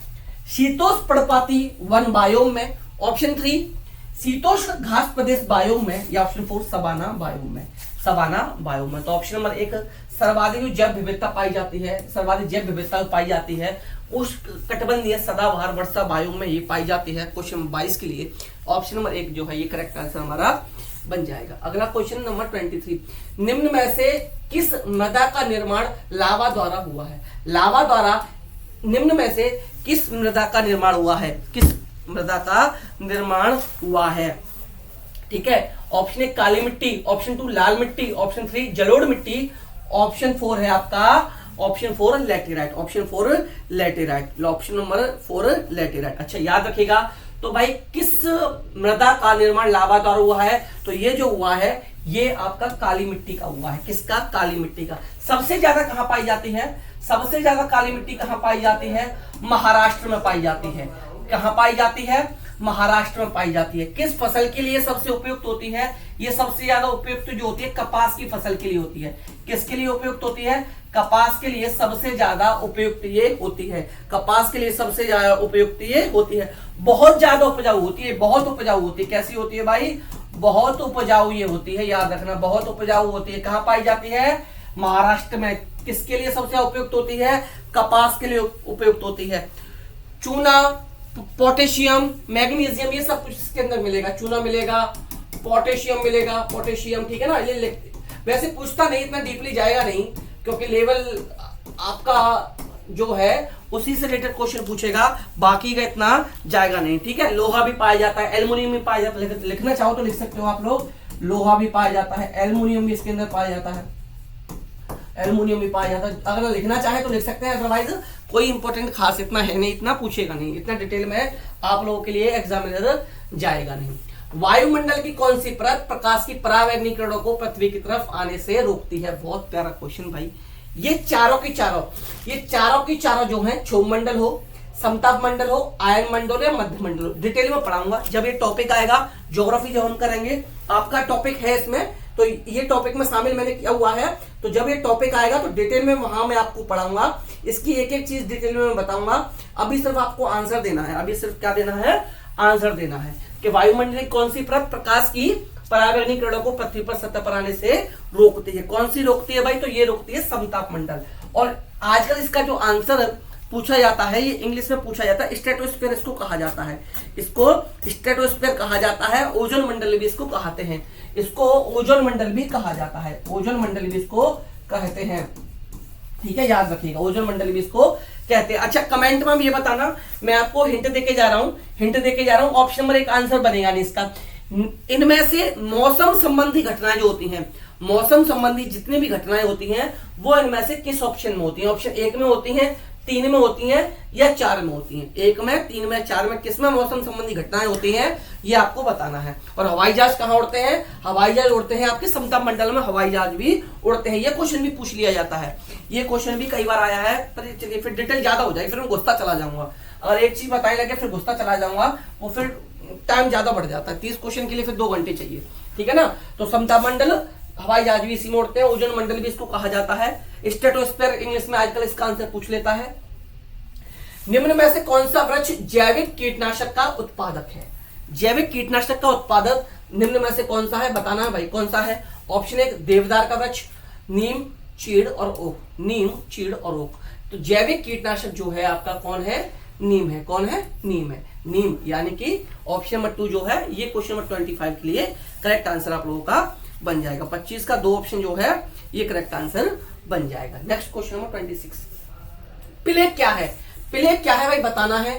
शीतोष्ण पर्णपाती वन बायोम में, ऑप्शन 3 शीतोष्ण घास प्रदेश बायोम में, या ऑप्शन 4 सवाना बायोम में, सवाना बायोम में। तो ऑप्शन नंबर 1 सर्वाधिक जैव विविधता पाई जाती है, सर्वाधिक जैव विविधता पाई जाती है उष्ण कटिबंधीय सदाबहार वर्षा बायोम में ये पाई जाती है। क्वेश्चन नंबर 22 के लिए ऑप्शन नंबर 1 जो है ये करेक्ट आंसर हमारा बन जाएगा। अगला क्वेश्चन नंबर 23, निम्न में से किस मृदा का निर्माण लावा द्वारा हुआ है? लावा द्वारा निम्न में से किस मृदा का निर्माण हुआ है? किस मृदा का निर्माण हुआ है? ठीक है, ऑप्शन 1 काली मिट्टी, ऑप्शन 2 लाल मिट्टी, ऑप्शन 3 जलोढ़ मिट्टी, ऑप्शन 4 है आपका option 4 laterite, option 4 laterite, option number 4 laterite. अच्छा याद रखिएगा। तो भाई किस मृदा का निर्माण लावा द्वारा हुआ है? तो ये जो हुआ है ये आपका काली मिट्टी का हुआ है। किसका? काली मिट्टी का। सबसे ज्यादा कहां पाई जाती है? सबसे ज्यादा काली मिट्टी कहां पाई जाती है? महाराष्ट्र में पाई जाती है। कहां पाई जाती है? महाराष्ट्र में पाई जाती है। किस फसल के लिए सबसे उपयुक्त होती है? ये सबसे ज्यादा उपयुक्त जो होती है कपास की फसल के लिए होती है। किसके लिए उपयुक्त होती है? कपास के लिए सबसे ज्यादा उपयुक्त ये होती है। कपास के लिए सबसे ज्यादा उपयुक्त ये होती है। बहुत ज्यादा उपजाऊ होती है, बहुत उपजाऊ होती है। कैसी होती है भाई? बहुत उपजाऊ ये होती है, याद रखना, बहुत उपजाऊ होती है। कहां पाई जाती है? महाराष्ट्र में। किसके लिए सबसे उपयुक्त होती है? कपास के लिए उपयुक्त होती है। चूना, पोटेशियम, मैग्नीशियम ये सब कुछ इसके अंदर मिलेगा। चूना मिलेगा, पोटेशियम मिलेगा, पोटेशियम, ठीक है ना। ये वैसे पूछता नहीं, इतना डीपली जाएगा नहीं, क्योंकि लेवल आपका जो है उसी से रिलेटेड क्वेश्चन पूछेगा, बाकी का इतना जाएगा नहीं, ठीक है। लोहा भी पाया जाता है, एल्युमिनियम भी पाया जाता है, लिखना चाहो तो लिख सकते हो आप लोग। लोहा भी पाया जाता है, एल्युमिनियम भी इसके अंदर पाया जाता है, एल्युमिनियम भी पाया जाता है। अगर लिखना चाहे तो लिख सकते हैं, अदरवाइज कोई इंपॉर्टेंट खास इतना है नहीं, इतना पूछेगा नहीं, इतना डिटेल में आप लोगों के लिए एग्जामिनर जाएगा नहीं। वायुमंडल की कौन सी परत प्रकाश की परावैंगनी किरणों को पृथ्वी की तरफ आने से रोकती है? बहुत प्यारा क्वेश्चन भाई। ये चारों की चारों जो हैं, क्षोभ मंडल हो, समताप मंडल हो, आयन मंडल या मध्य मंडल हो, डिटेल में पढ़ाऊंगा जब ये टॉपिक आएगा। ज्योग्राफी जब हम करेंगे, आपका टॉपिक है इसमें, तो ये टॉपिक में शामिल मैंने किया हुआ है। तो जब ये टॉपिक आएगा तो डिटेल में वहां मैं आपको पढ़ाऊंगा, इसकी एक एक चीज डिटेल में मैं बताऊंगा। अभी सिर्फ आपको आंसर देना है, अभी सिर्फ क्या देना है? आंसर देना है कि वायुमंडल की कौन सी परत प्रकाश की परावैंगनी किरणों को पृथ्वी पर सतह पर आने से रोकती है। कौन सी रोकती है भाई? तो ये रोकती है समताप मंडल। और आजकल इसका जो आंसर पूछा जाता है, ये इंग्लिश में पूछा जाता है, स्ट्रेटोस्फीयर इसको कहा जाता है, इसको स्ट्रेटोस्फीयर कहा जाता है। ओजोन मंडल भी इसको कहते हैं, इसको ओजोन मंडल भी कहा जाता है, ओजोन मंडल भी इसको कहते हैं, ठीक है, याद रखिएगा, ओजोन मंडल भी इसको कहते हैं। अच्छा कमेंट में ये बताना, मैं आपको हिंट देके जा रहा हूं, ऑप्शन नंबर 1 आंसर बनेगा नहीं इसका। इनमें से मौसम संबंधी घटनाएं जो होती हैं, मौसम संबंधी जितनी भी घटनाएं होती हैं वो इनमें से किस ऑप्शन में होती हैं? ऑप्शन 1 में होती हैं, 3 में होती हैं या 4 में होती हैं? 1 में, 3 में, 4 में, किसमें मौसम संबंधी घटनाएं होती हैं ये आपको बताना है। और हवाई जहाज कहां उड़ते हैं? हवाई जहाज उड़ते हैं आपके समताप मंडल में, हवाई जहाज भी उड़ते हैं। ये क्वेश्चन भी पूछ लिया जाता है, ये क्वेश्चन भी कई बार आया है, पर चलिए फिर डिटेल ज्यादा हो जाएगी, फिर मैं घुसता चला जाऊंगा। अगर एक चीज बताने लगे फिर घुसता चला जाऊंगा, वो फिर टाइम ज्यादा बढ़ जाता है। 30 क्वेश्चन के लिए फिर 2 घंटे चाहिए, ठीक है ना। तो समताप मंडल, हवाई जहाज भी इसी में उड़ते हैं, ओजोन मंडल भी इसको कहा जाता है, स्ट्रेटोस्फीयर इंग्लिश में आजकल इसका आंसर पूछ लेता है। निम्न में से कौन सा वृक्ष जैविक कीटनाशक का उत्पादक है? जैविक कीटनाशक का उत्पादक निम्न में से कौन सा है? बताना है भाई कौन सा है। ऑप्शन 1 देवदार का वृक्ष, नीम, चीड़ और ओक, नीम, चीड़ और ओक। तो जैविक कीटनाशक जो है आपका कौन है? नीम है। कौन है? नीम है। नीम, यानी कि ऑप्शन नंबर 2 जो है ये क्वेश्चन नंबर 25 के लिए करेक्ट आंसर आप लोगों का बन जाएगा। 25 का 2 ऑप्शन जो है ये करेक्ट आंसर बन जाएगा। नेक्स्ट क्वेश्चन नंबर 26, प्लेग क्या है? प्लेग क्या है भाई बताना है।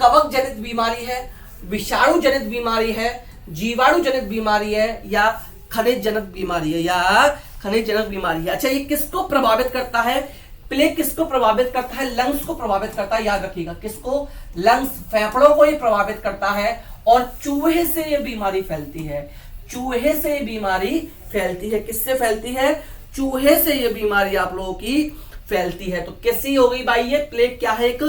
कवक जनित बीमारी है, विषाणु जनित बीमारी है, जीवाणु जनित बीमारी है, या खनिज जनित बीमारी है, या खनिज जनित बीमारी है। अच्छा, ये किसको प्रभावित करता है? प्लेग किसको प्रभावित करता है? लंग्स को प्रभावित करता है, याद रखिएगा। किसको? लंग्स, फेफड़ों को ये प्रभावित करता है। और चूहे से ये बीमारी फैलती है। चूहे से ये बीमारी फैलती है। किससे फैलती है? चूहे से ये बीमारी आप लोगों की फैलती है। तो कैसी हो गई भाई ये? प्लेग क्या है? एक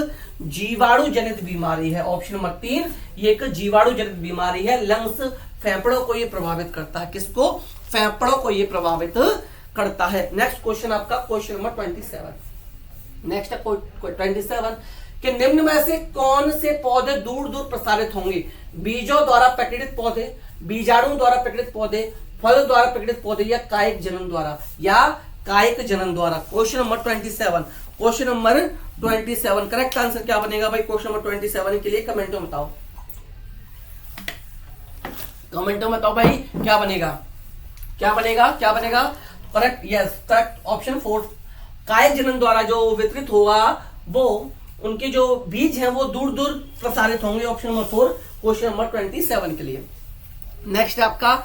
जीवाणु जनित बीमारी है। ऑप्शन नंबर 3 ये एक जीवाणु जनित बीमारी है। लंग्स, फेफड़ों को ये प्रभावित करता है। किसको? फेफड़ों को ये प्रभावित करता है। नेक्स्ट क्वेश्चन आपका क्वेश्चन नंबर 27। नेक्स्ट है 27 कि निम्न में से कौन से पौधे दूर दूर प्रसारित होंगे? बीजों द्वारा प्रकटित पौधे, बीजाणु द्वारा प्रकटित पौधे, फल द्वारा प्रकटित पौधे, या कायिक जनन द्वारा, या कायिक जनन द्वारा। Question number 27। Question number 27 correct answer क्या बनेगा भाई? क्वेश्चन नंबर 27 के लिए कमेंटों में बताओ, कमेंटों में बताओ भाई क्या बनेगा, क्या बनेगा, क्या बनेगा? करेक्ट, यस करेक्ट, ऑप्शन 4 कायिक जनन द्वारा जो वितरित होगा वो उनके जो बीज हैं वो दूर दूर प्रसारित होंगे। ऑप्शन नंबर 4 क्वेश्चन नंबर 27 के लिए। नेक्स्ट है आपका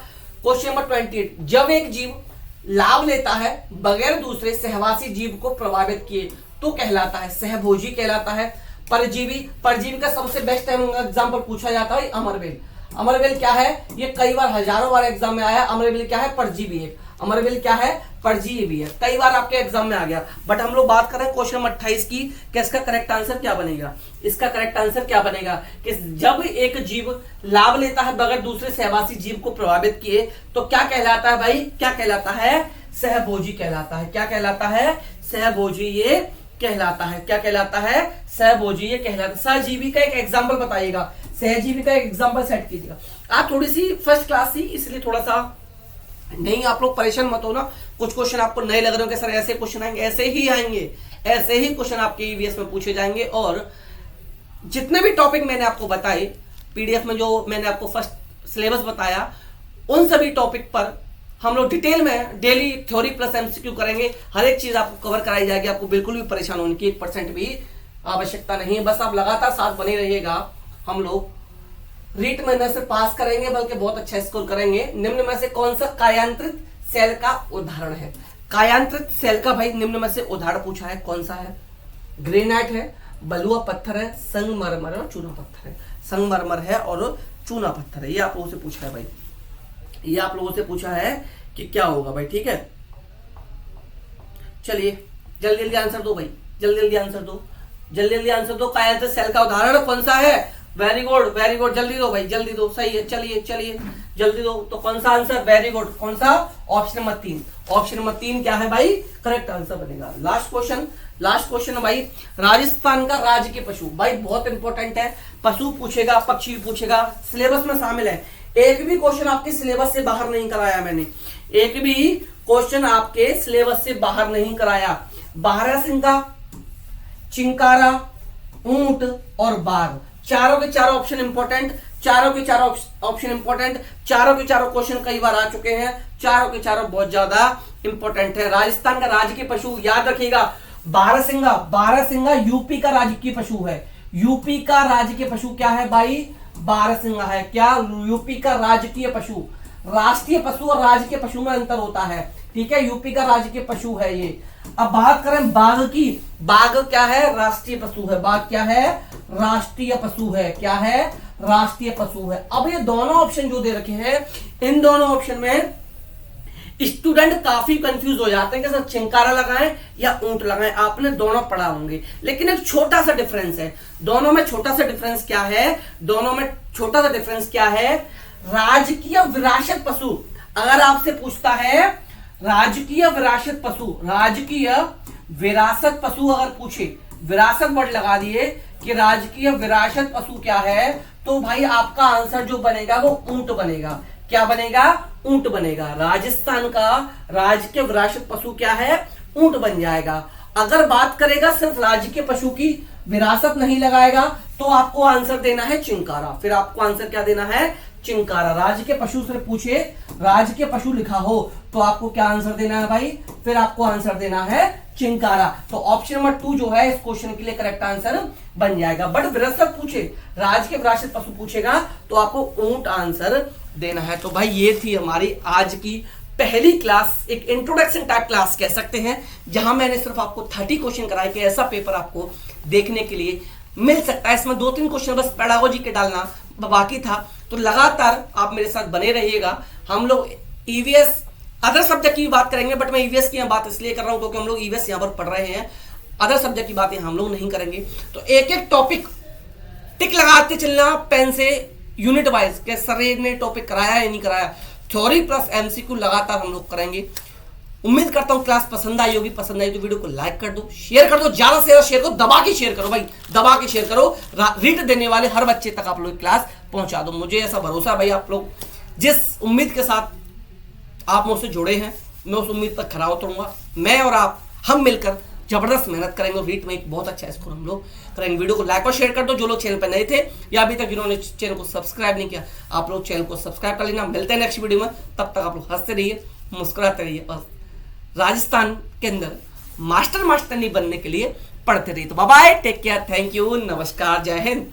क्वेश्चन नंबर 28। जब एक जीव लाभ लेता है बगैर दूसरे सहवासी जीव को प्रभावित किए तो कहलाता है सहभोजी कहलाता है। परजीवी, परजीवी का सबसे बेस्ट एग्जाम्पल पूछा जाता है अमरवेल। अमरवेल क्या है? ये कई बार हजारों बार एग्जाम में आया। अमरवेल क्या है? परजीवी है। अमरवेल क्या है? परजीवी है। कई बार आपके एग्जाम में आ गया। बट हम लोग बात कर रहे हैं क्वेश्चन नंबर 28 की कि इसका करेक्ट आंसर क्या बनेगा। इसका करेक्ट आंसर क्या बनेगा कि जब एक जीव लाभ लेता है बगैर दूसरे सहवासी जीव को प्रभावित किए तो क्या कहलाता है भाई? क्या कहलाता है? सहभोजी कहलाता है। क्या कहलाता है? सहभोजी ये कहलाता है। क्या कहलाता है? सहभोजी ये कहलाता है। सहजीवी का एक एग्जाम्पल बताइएगा, सहजीवी का एक एग्जाम्पल सेट कीजिएगा। आप थोड़ी सी फर्स्ट क्लास ही इसलिए थोड़ा सा नहीं, आप लोग परेशान मत हो ना। कुछ क्वेश्चन आपको नए लग रहे हो कि सर ऐसे क्वेश्चन आएंगे, ऐसे ही आएंगे, ऐसे ही क्वेश्चन आपके ईवीएस में पूछे जाएंगे। और जितने भी टॉपिक मैंने आपको बताए पीडीएफ में, जो मैंने आपको फर्स्ट सिलेबस बताया, उन सभी टॉपिक पर हम लोग डिटेल में डेली थ्योरी प्लस एमसीक्यू करेंगे। हर एक चीज आपको कवर कराई जाएगी। आपको बिल्कुल भी परेशान होने की 1% भी आवश्यकता नहीं है। बस आप लगातार साथ बने रहिएगा। हम लोग रीट में न सिर्फ पास करेंगे बल्कि बहुत अच्छा स्कोर करेंगे। निम्न में से कौन सा कायांत्रित सेल का उदाहरण है? कायांत्रित सेल का भाई निम्न में से उदाहरण पूछा है, कौन सा है? ग्रेनाइट है, बलुआ पत्थर है, संगमरमर और चूना पत्थर है। संगमरमर है और चूना पत्थर है। ये आप लोगों से पूछा है भाई, ये आप लोगों से पूछा है कि क्या होगा भाई। ठीक है, चलिए जल्दी जल्दी आंसर दो भाई, जल्दी जल्दी आंसर दो, जल्दी जल्दी आंसर दो। कायांत्रित सेल का उदाहरण कौन सा है? वेरी गुड, वेरी गुड, जल्दी दो भाई, जल्दी दो। सही है, चलिए चलिए जल्दी दो। तो कौन सा आंसर? वेरी गुड, कौन सा? Option number 3। ऑप्शन नंबर 3 क्या है भाई? करेक्ट आंसर बनेगा। लास्ट क्वेश्चन, लास्ट क्वेश्चन भाई, राजस्थान का राज्य के पशु। भाई बहुत इंपॉर्टेंट है, पशु पूछेगा, पक्षी पूछेगा, सिलेबस में शामिल है। एक भी क्वेश्चन आपके सिलेबस से बाहर नहीं कराया मैंने, एक भी क्वेश्चन आपके सिलेबस से बाहर नहीं कराया। बारहसिंगा, चिंकारा, ऊंट और बाघ, चारों के चारों ऑप्शन इंपॉर्टेंट, चारों के चारों ऑप्शन इंपॉर्टेंट, चारों के चारों क्वेश्चन कई बार आ चुके हैं, चारों के चारों बहुत ज्यादा इंपॉर्टेंट है। राजस्थान का राजकीय पशु याद रखिएगा, बारहसिंगा। बारहसिंगा यूपी का राजकीय पशु है। यूपी का राजकीय पशु क्या है भाई? बारहसिंगा है। क्या? यूपी का राजकीय पशु। राष्ट्रीय पशु और राजकीय पशु में अंतर होता है। ठीक है, यूपी का राजकीय पशु है ये। अब बात करें बाघ की, बाघ क्या है? राष्ट्रीय पशु है। बाघ क्या है? राष्ट्रीय पशु है। क्या है? राष्ट्रीय पशु है। अब ये दोनों ऑप्शन जो दे रखे हैं, इन दोनों ऑप्शन में स्टूडेंट काफी कंफ्यूज हो जाते हैं कि सर चिंकारा लगाएं या ऊंट लगाएं। आपने दोनों पढ़ा होंगे, लेकिन एक छोटा सा डिफरेंस है दोनों में। छोटा सा डिफरेंस क्या है? दोनों में छोटा सा डिफरेंस क्या है? राजकीय विरासत पशु अगर आपसे पूछता है, राजकीय विरासत पशु, राजकीय विरासत पशु अगर पूछे, विरासत वर्ड लगा दिए कि राजकीय विरासत पशु क्या है, तो भाई आपका आंसर जो बनेगा वो ऊंट बनेगा। क्या बनेगा? ऊंट बनेगा। राजस्थान का राजकीय विरासत पशु क्या है? ऊंट बन जाएगा। अगर बात करेगा सिर्फ राजकीय पशु की, विरासत नहीं लगाएगा, तो आपको आंसर देना है चिंकारा। फिर आपको आंसर क्या देना है? चिंकारा। राजकीय पशु से पूछे, राजकीय पशु लिखा हो, तो आपको क्या आंसर देना है भाई? फिर आपको आंसर देना है चिंकारा। तो ऑप्शन नंबर 2 जो है इस क्वेश्चन के लिए करेक्ट आंसर बन जाएगा। बट विरासत पूछे, राज के विरासत पशु पूछेगा तो आपको ऊंट आंसर देना है। तो भाई ये थी हमारी आज की पहली क्लास, एक इंट्रोडक्शन टाइप क्लास कह सकते हैं, जहां मैंने सिर्फ आपको 30 क्वेश्चन कराए कि ऐसा पेपर आपको देखने के लिए मिल सकता है। इसमें 2-3 क्वेश्चन बस पेडागोजी के डालना बाकी था। तो लगातार आप मेरे साथ बने रहिएगा। हम लोग ईवीएस अदर सब्जेक्ट की बात करेंगे, बट मैं ईवीएस की बात इसलिए कर रहा हूं क्योंकि हम लोग ईवीएस यहां पर पढ़ रहे हैं, अदर सब्जेक्ट की बातें हम लोग नहीं करेंगे। तो एक एक टॉपिक टिक लगाते चलना पेन से, यूनिट वाइज के सर ने टॉपिक कराया या नहीं कराया, थ्योरी प्लस एमसीक्यू लगातार हम लोग करेंगे। उम्मीद करता हूं क्लास पसंद आई होगी। पसंद आई तो वीडियो को लाइक कर दो, शेयर कर दो, ज्यादा से ज्यादा शेयर करो, दबा के शेयर करो भाई, दबा के शेयर करो। रीट देने वाले हर बच्चे तक आप लोग क्लास पहुंचा दो। मुझे ऐसा भरोसा भाई, आप लोग जिस उम्मीद के साथ आप मुझसे जुड़े हैं, मैं उस उम्मीद पर खरा उतरूंगा। मैं और आप हम मिलकर जबरदस्त मेहनत करेंगे और रीट में एक बहुत अच्छा स्कोर हम लोग करेंगे। वीडियो को लाइक और शेयर कर दो। जो लोग चैनल पर नए थे या अभी तक जिन्होंने चैनल को सब्सक्राइब नहीं किया, आप लोग चैनल को सब्सक्राइब कर लेना। मिलते हैं नेक्स्ट वीडियो में, तब तक आप लोग हंसते रहिए, मुस्कुराते रहिए और राजस्थान के अंदर मास्टर नहीं बनने के लिए पढ़ते रहिए। तो bye bye, take care, thank you, नमस्कार, जय हिंद।